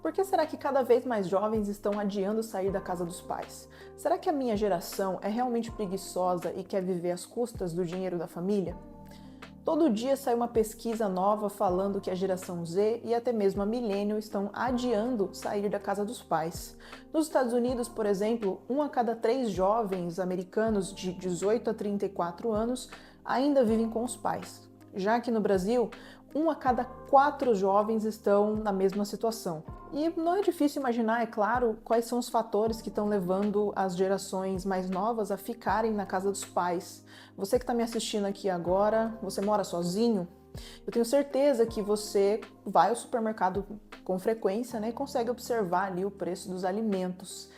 Por que será que cada vez mais jovens estão adiando sair da casa dos pais? Será que a minha geração é realmente preguiçosa e quer viver às custas do dinheiro da família? Todo dia sai uma pesquisa nova falando que a geração Z e até mesmo a millennial estão adiando sair da casa dos pais. Nos Estados Unidos, por exemplo, 1 a cada 3 jovens americanos de 18 a 34 anos ainda vivem com os pais. Já aqui no Brasil, 1 a cada 4 jovens estão na mesma situação. E não é difícil imaginar, é claro, quais são os fatores que estão levando as gerações mais novas a ficarem na casa dos pais. Você que está me assistindo aqui agora, você mora sozinho? Eu tenho certeza que você vai ao supermercado com frequência, né, e consegue observar ali o preço dos alimentos.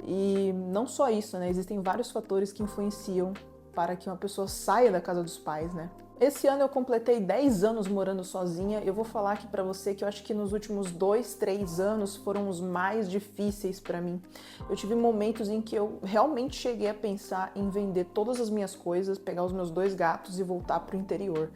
E não só isso, né, existem vários fatores que influenciam para que uma pessoa saia da casa dos pais, né? Esse ano eu completei 10 anos morando sozinha. Eu vou falar aqui pra você que eu acho que nos últimos 2, 3 anos foram os mais difíceis pra mim. Eu tive momentos em que eu realmente cheguei a pensar em vender todas as minhas coisas, pegar os meus 2 gatos e voltar pro interior.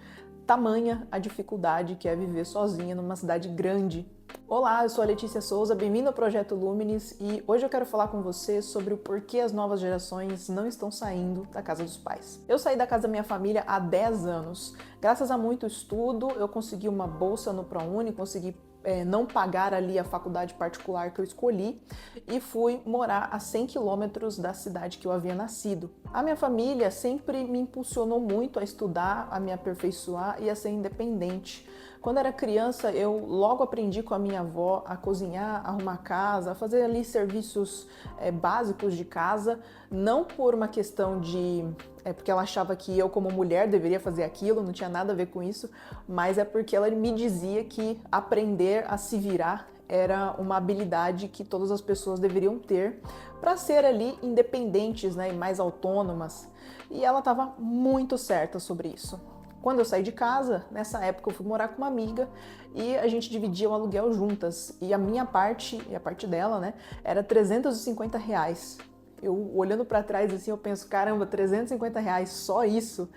Tamanha a dificuldade que é viver sozinha numa cidade grande. Olá, eu sou a Letícia Souza, bem-vindo ao Projeto Luminis e hoje eu quero falar com você sobre o porquê as novas gerações não estão saindo da casa dos pais. Eu saí da casa da minha família há 10 anos. Graças a muito estudo, eu consegui uma bolsa no ProUni, consegui não pagar ali a faculdade particular que eu escolhi e fui morar a 100 quilômetros da cidade que eu havia nascido. A minha família sempre me impulsionou muito a estudar, a me aperfeiçoar e a ser independente. Quando era criança, eu logo aprendi com a minha avó a cozinhar, arrumar casa, a fazer ali serviços básicos de casa, não por uma questão de... porque ela achava que eu, como mulher, deveria fazer aquilo, não tinha nada a ver com isso, mas é porque ela me dizia que aprender a se virar era uma habilidade que todas as pessoas deveriam ter para ser ali independentes, né, e mais autônomas. E ela estava muito certa sobre isso. Quando eu saí de casa, nessa época eu fui morar com uma amiga e a gente dividia o aluguel juntas. E a minha parte, e a parte dela, né, era R$ 350. Eu, olhando para trás assim, eu penso, caramba, R$ 350, só isso?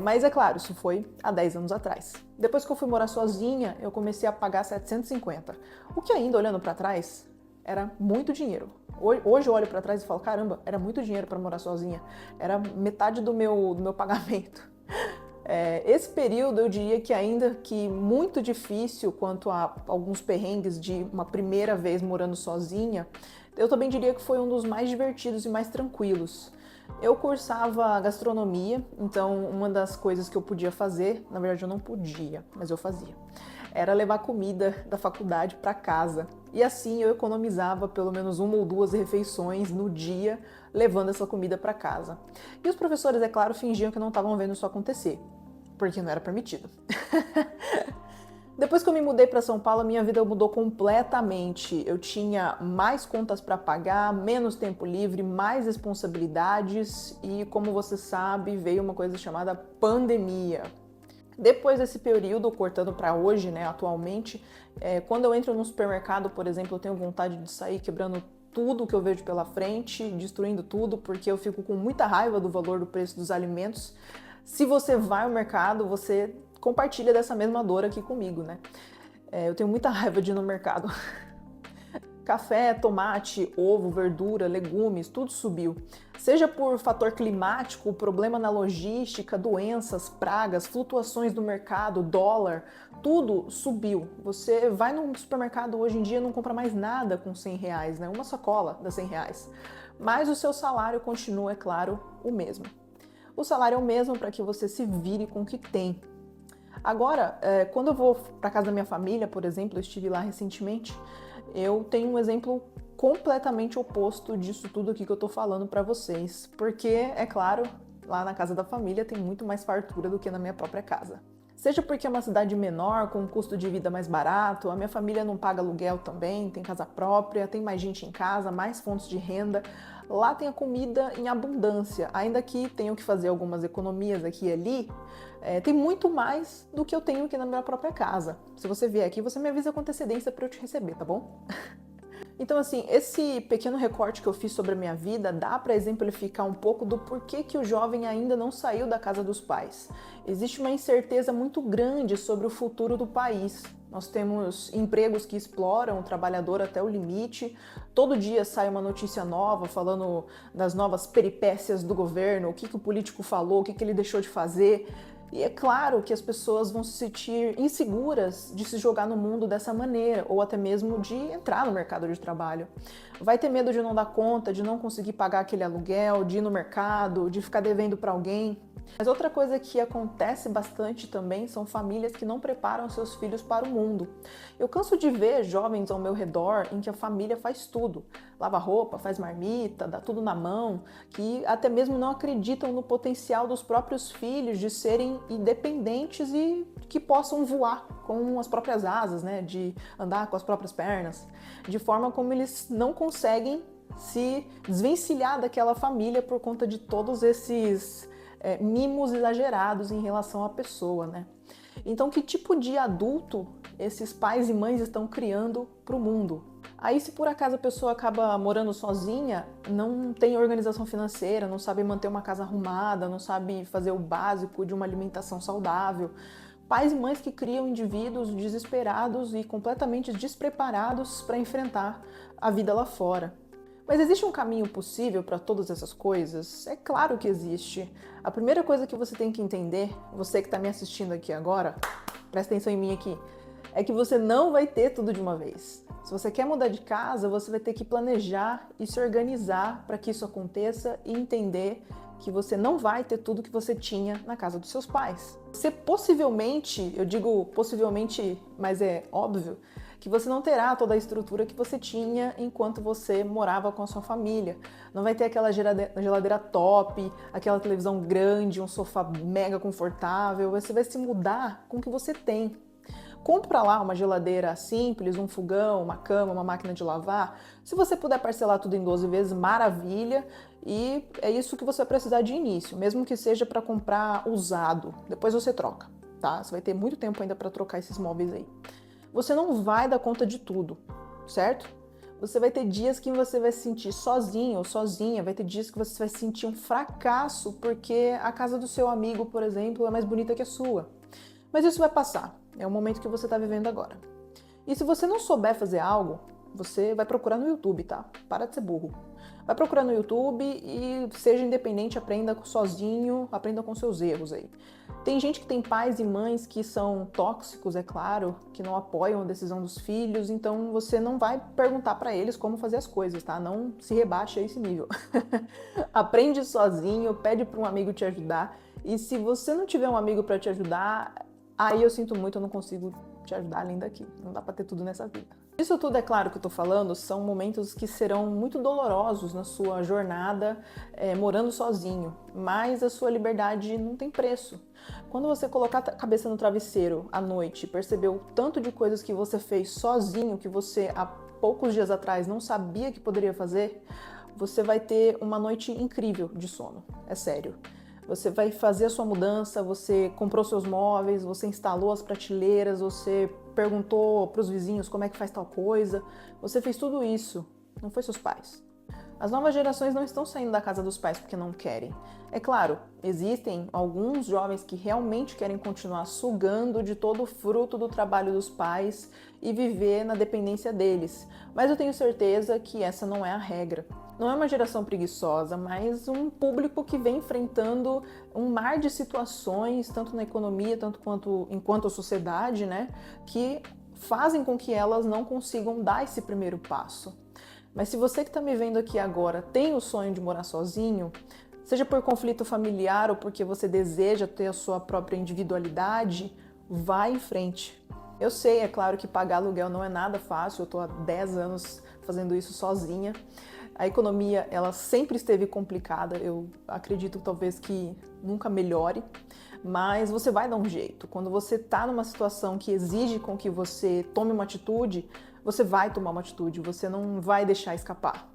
Mas é claro, isso foi há 10 anos atrás. Depois que eu fui morar sozinha, eu comecei a pagar 750. O que ainda, olhando para trás, era muito dinheiro. Hoje eu olho para trás e falo, caramba, era muito dinheiro para morar sozinha. Era metade do meu pagamento. Esse período eu diria que ainda que muito difícil quanto a alguns perrengues de uma primeira vez morando sozinha, eu também diria que foi um dos mais divertidos e mais tranquilos. Eu cursava gastronomia, então uma das coisas que eu podia fazer, na verdade eu não podia, mas eu fazia, era levar comida da faculdade para casa. E assim eu economizava pelo menos 1 ou 2 refeições no dia, levando essa comida para casa. E os professores, é claro, fingiam que não estavam vendo isso acontecer, porque não era permitido. Depois que eu me mudei para São Paulo, minha vida mudou completamente. Eu tinha mais contas para pagar, menos tempo livre, mais responsabilidades e, como você sabe, veio uma coisa chamada pandemia. Depois desse período, cortando para hoje, né, atualmente, quando eu entro no supermercado, por exemplo, eu tenho vontade de sair quebrando tudo que eu vejo pela frente, destruindo tudo, porque eu fico com muita raiva do valor do preço dos alimentos. Se você vai ao mercado, você compartilha dessa mesma dor aqui comigo, né? Eu tenho muita raiva de ir no mercado. Café, tomate, ovo, verdura, legumes, tudo subiu. Seja por fator climático, problema na logística, doenças, pragas, flutuações do mercado, dólar, tudo subiu. Você vai no supermercado hoje em dia e não compra mais nada com R$ 100, né? Uma sacola dá R$ 100. Mas o seu salário continua, é claro, o mesmo. O salário é o mesmo para que você se vire com o que tem. Agora, quando eu vou para casa da minha família, por exemplo, eu estive lá recentemente, eu tenho um exemplo completamente oposto disso tudo aqui que eu tô falando para vocês, porque, é claro, lá na casa da família tem muito mais fartura do que na minha própria casa. Seja porque é uma cidade menor, com um custo de vida mais barato, a minha família não paga aluguel também, tem casa própria, tem mais gente em casa, mais fontes de renda. Lá tem a comida em abundância, ainda que tenham que fazer algumas economias aqui e ali, tem muito mais do que eu tenho aqui na minha própria casa. Se você vier aqui, você me avisa com antecedência para eu te receber, tá bom? Então, assim, esse pequeno recorte que eu fiz sobre a minha vida dá para exemplificar um pouco do porquê que o jovem ainda não saiu da casa dos pais. Existe uma incerteza muito grande sobre o futuro do país. Nós temos empregos que exploram o trabalhador até o limite. Todo dia sai uma notícia nova falando das novas peripécias do governo, o que o político falou, o que ele deixou de fazer. E é claro que as pessoas vão se sentir inseguras de se jogar no mundo dessa maneira, ou até mesmo de entrar no mercado de trabalho. Vai ter medo de não dar conta, de não conseguir pagar aquele aluguel, de ir no mercado, de ficar devendo para alguém. Mas outra coisa que acontece bastante também são famílias que não preparam seus filhos para o mundo. Eu canso de ver jovens ao meu redor em que a família faz tudo. Lava roupa, faz marmita, dá tudo na mão, que até mesmo não acreditam no potencial dos próprios filhos de serem independentes e que possam voar com as próprias asas, né? De andar com as próprias pernas, de forma como eles não conseguem se desvencilhar daquela família por conta de todos esses mimos exagerados em relação à pessoa, né? Então, que tipo de adulto esses pais e mães estão criando para o mundo? Aí, se por acaso a pessoa acaba morando sozinha, não tem organização financeira, não sabe manter uma casa arrumada, não sabe fazer o básico de uma alimentação saudável, pais e mães que criam indivíduos desesperados e completamente despreparados para enfrentar a vida lá fora. Mas existe um caminho possível para todas essas coisas? É claro que existe. A primeira coisa que você tem que entender, você que está me assistindo aqui agora, presta atenção em mim aqui, é que você não vai ter tudo de uma vez. Se você quer mudar de casa, você vai ter que planejar e se organizar para que isso aconteça e entender que você não vai ter tudo que você tinha na casa dos seus pais. Você possivelmente, eu digo possivelmente, mas é óbvio, que você não terá toda a estrutura que você tinha enquanto você morava com a sua família. Não vai ter aquela geladeira top, aquela televisão grande, um sofá mega confortável. Você vai se mudar com o que você tem. Compra lá uma geladeira simples, um fogão, uma cama, uma máquina de lavar. Se você puder parcelar tudo em 12 vezes, maravilha. E é isso que você vai precisar de início, mesmo que seja para comprar usado. Depois você troca, tá? Você vai ter muito tempo ainda para trocar esses móveis aí. Você não vai dar conta de tudo, certo? Você vai ter dias que você vai se sentir sozinho ou sozinha, vai ter dias que você vai sentir um fracasso porque a casa do seu amigo, por exemplo, é mais bonita que a sua. Mas isso vai passar, é o momento que você está vivendo agora. E se você não souber fazer algo, você vai procurar no YouTube, tá? Para de ser burro. Vai procurar no YouTube e seja independente, aprenda sozinho, aprenda com seus erros aí. Tem gente que tem pais e mães que são tóxicos, é claro, que não apoiam a decisão dos filhos, então você não vai perguntar para eles como fazer as coisas, tá? Não se rebaixe a esse nível. Aprende sozinho, pede para um amigo te ajudar, e se você não tiver um amigo para te ajudar, aí eu sinto muito, eu não consigo te ajudar além daqui. Não dá para ter tudo nessa vida. Isso tudo, é claro que eu tô falando, são momentos que serão muito dolorosos na sua jornada morando sozinho, mas a sua liberdade não tem preço. Quando você colocar a cabeça no travesseiro à noite e perceber o tanto de coisas que você fez sozinho, que você há poucos dias atrás não sabia que poderia fazer, você vai ter uma noite incrível de sono, é sério. Você vai fazer a sua mudança, você comprou seus móveis, você instalou as prateleiras, você perguntou para os vizinhos como é que faz tal coisa. Você fez tudo isso, não foi seus pais. As novas gerações não estão saindo da casa dos pais porque não querem. É claro, existem alguns jovens que realmente querem continuar sugando de todo o fruto do trabalho dos pais e viver na dependência deles. Mas eu tenho certeza que essa não é a regra. Não é uma geração preguiçosa, mas um público que vem enfrentando um mar de situações, tanto na economia, tanto enquanto a sociedade, né, que fazem com que elas não consigam dar esse primeiro passo. Mas se você que está me vendo aqui agora tem o sonho de morar sozinho, seja por conflito familiar ou porque você deseja ter a sua própria individualidade, vá em frente. Eu sei, é claro que pagar aluguel não é nada fácil, eu estou há 10 anos fazendo isso sozinha. A economia, ela sempre esteve complicada, eu acredito talvez que nunca melhore, mas você vai dar um jeito. Quando você está numa situação que exige com que você tome uma atitude, você vai tomar uma atitude, você não vai deixar escapar.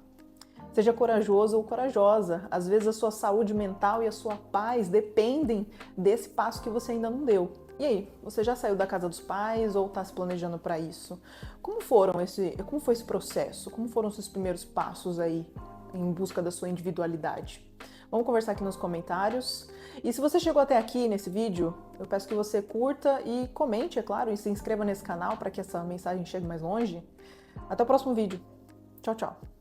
Seja corajoso ou corajosa, às vezes a sua saúde mental e a sua paz dependem desse passo que você ainda não deu. E aí, você já saiu da casa dos pais ou está se planejando para isso? Como foi esse processo? Como foram os seus primeiros passos aí em busca da sua individualidade? Vamos conversar aqui nos comentários. E se você chegou até aqui nesse vídeo, eu peço que você curta e comente, é claro, e se inscreva nesse canal para que essa mensagem chegue mais longe. Até o próximo vídeo. Tchau, tchau.